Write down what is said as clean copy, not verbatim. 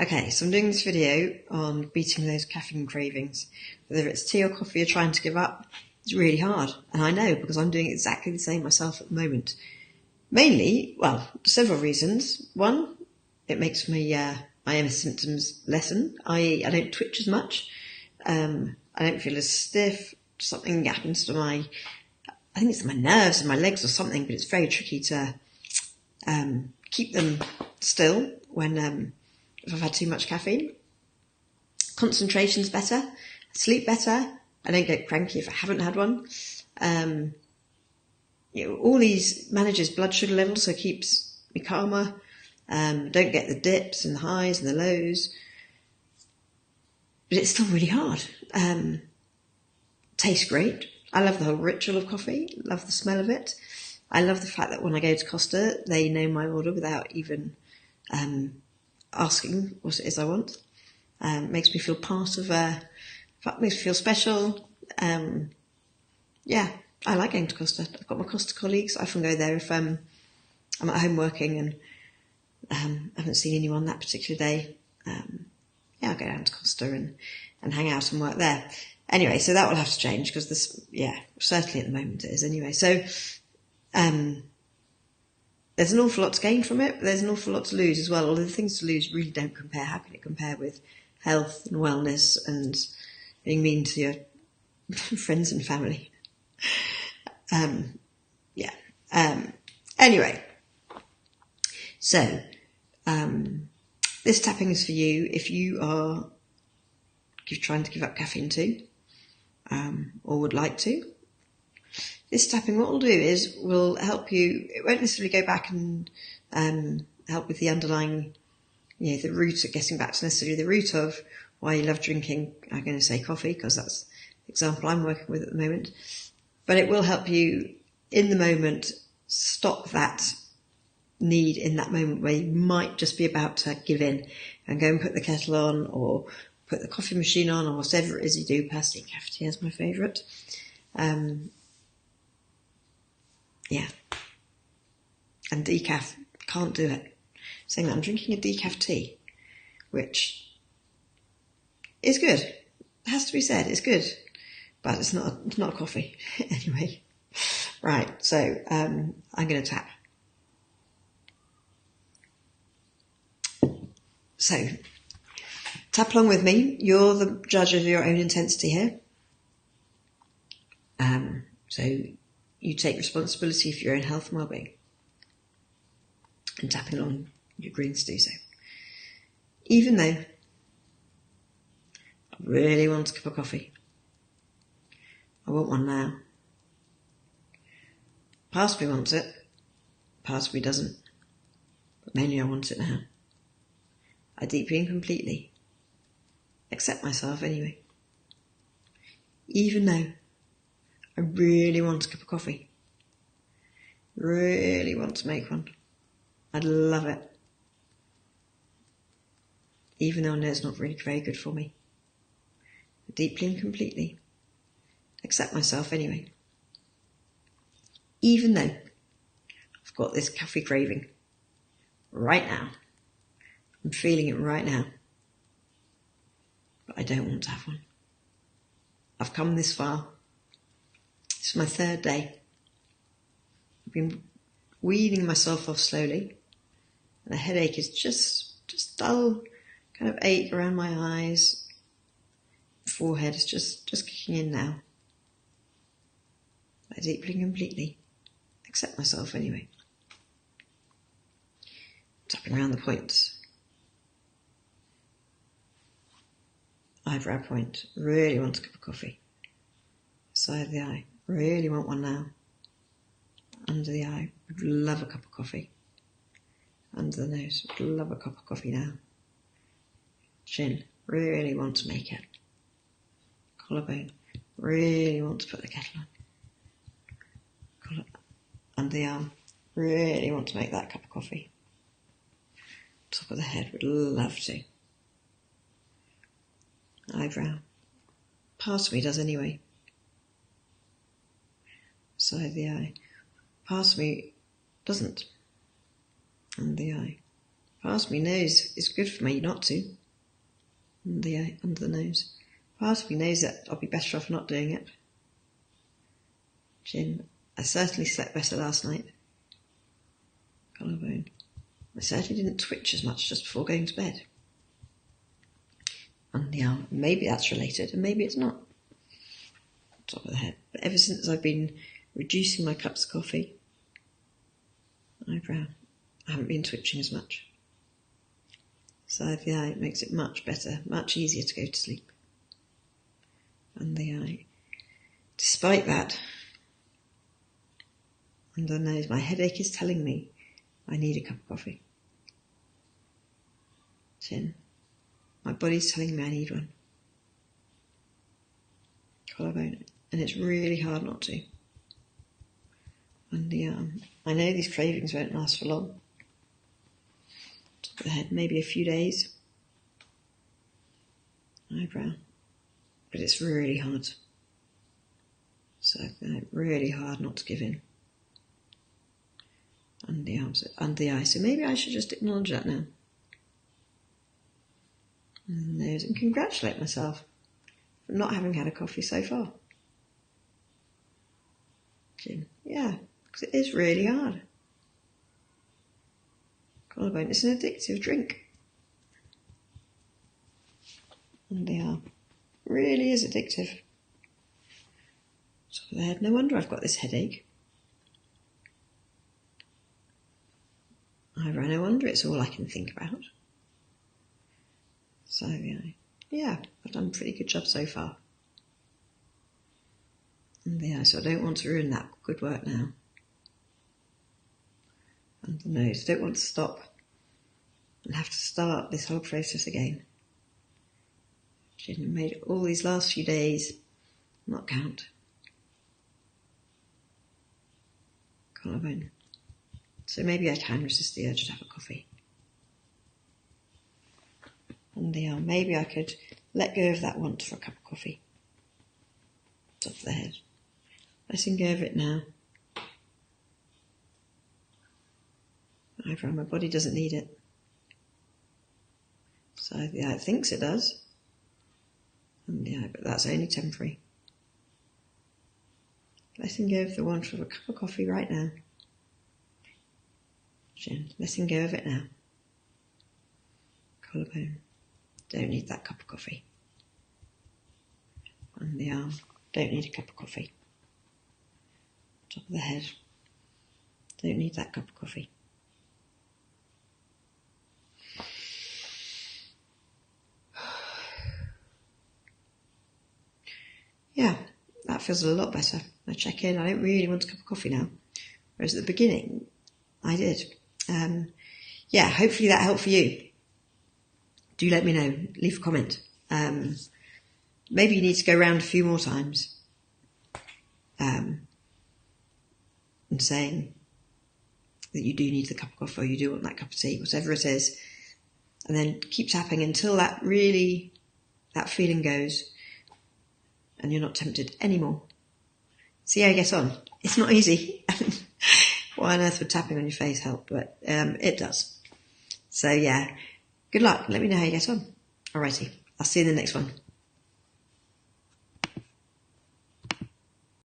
Okay, so I'm doing this video on beating those caffeine cravings. Whether it's tea or coffee you're trying to give up, it's really hard. And I know because I'm doing exactly the same myself at the moment. Mainly, well, several reasons. One, it makes my MS symptoms lessen, i.e. I don't twitch as much. I don't feel as stiff. Something happens to I think it's my nerves and my legs or something, but it's very tricky to keep them still when if I've had too much caffeine. Concentration's better, I sleep better, I don't get cranky if I haven't had one. All these manages blood sugar levels, so keeps me calmer. Don't get the dips and the highs and the lows. But it's still really hard. Tastes great. I love the whole ritual of coffee, love the smell of it. I love the fact that when I go to Costa, they know my order without even asking what it is I want. Makes me feel part of makes me feel special. I like going to Costa. I've got my Costa colleagues. I often go there if I'm at home working and haven't seen anyone that particular day. I'll go down to Costa and hang out and work there. Anyway, so that will have to change because certainly at the moment it is anyway. So there's an awful lot to gain from it, but there's an awful lot to lose as well. Although the things to lose really don't compare. How can it compare with health and wellness and being mean to your friends and family? Anyway, so this tapping is for you if you are trying to give up caffeine too, or would like to. This tapping, what we'll do is we'll help you. It won't necessarily go back and help with the underlying, the root of getting back to necessarily the root of why you love drinking. I'm going to say coffee because that's the example I'm working with at the moment. But it will help you in the moment stop that need in that moment where you might just be about to give in and go and put the kettle on or put the coffee machine on or whatever it is you do. Personally, cafetiere is my favourite. And decaf, can't do it. Saying that I'm drinking a decaf tea, which is good. It has to be said, it's good. But it's not coffee. Anyway. Right, so I'm going to tap. So, tap along with me. You're the judge of your own intensity here. So you take responsibility for your own health and well-being. And tapping along your greens to do so. Even though I really want a cup of coffee. I want one now. Part of me wants it. Part of me doesn't. But mainly I want it now. I deeply and completely accept myself anyway. Even though I really want a cup of coffee. Really want to make one. I'd love it. Even though I know it's not really very good for me. I deeply and completely accept myself anyway. Even though I've got this coffee craving right now. I'm feeling it right now. But I don't want to have one. I've come this far. It's my third day. I've been weaning myself off slowly. And the headache is just dull, kind of ache around my eyes. Forehead is just kicking in now. I deeply and completely accept myself anyway. Tapping around the points. Eyebrow point. Really want a cup of coffee. Side of the eye. Really want one now. Under the eye. Would love a cup of coffee. Under the nose. Would love a cup of coffee now. Chin. Really want to make it. Collarbone. Really want to put the kettle on. Under the arm. Really want to make that cup of coffee. Top of the head. Would love to. Eyebrow. Part of me does anyway. Side of the eye. Part of me doesn't. Under the eye. Part of me knows it's good for me not to. Under the nose. Part of me knows that I'll be better off not doing it. Chin. I certainly slept better last night. Collarbone. I certainly didn't twitch as much just before going to bed. Under the arm. Maybe that's related, and maybe it's not. Top of the head. But ever since I've been reducing my cups of coffee, eyebrow, I haven't been twitching as much. Side of the eye, it makes it much better, much easier to go to sleep. Under the eye. Despite that, under the nose, my headache is telling me I need a cup of coffee. Chin. My body's telling me I need one. Collarbone. And it's really hard not to. Under the arm. I know these cravings won't last for long. Top of the head, maybe a few days. Eyebrow. But it's really hard. So really hard not to give in. Under the arms, under the eye. So maybe I should just acknowledge that now. And the nose, and congratulate myself for not having had a coffee so far. Chin. Yeah, because it is really hard. Collarbone. It's an addictive drink. And they are. Really is addictive. Top of the head. No wonder I've got this headache. Eyebrow. No wonder it's all I can think about. So, yeah, I've done a pretty good job so far. And the so I don't want to ruin that good work now. And the nose, I don't want to stop and have to start this whole process again. Chin, made all these last few days not count. Collarbone. So maybe I can resist the urge to have a coffee. And the arm, maybe I could let go of that want for a cup of coffee. Top of the head. Letting go of it now. Eyebrow, my body doesn't need it. So it thinks it does. And but that's only temporary. Letting go of the want for a cup of coffee right now. Chin, letting go of it now. Collarbone. Don't need that cup of coffee. On the arm. Don't need a cup of coffee. Top of the head. Don't need that cup of coffee. Yeah, that feels a lot better. I check in. I don't really want a cup of coffee now. Whereas at the beginning, I did. Yeah, hopefully that helped for you. Do let me know. Leave a comment. Maybe you need to go around a few more times. And saying that you do need the cup of coffee or you do want that cup of tea, whatever it is. And then keep tapping until that feeling goes and you're not tempted anymore. See how you get on. It's not easy. Why on earth would tapping on your face help? But it does. So yeah, good luck. Let me know how you get on. Alrighty, I'll see you in the next one.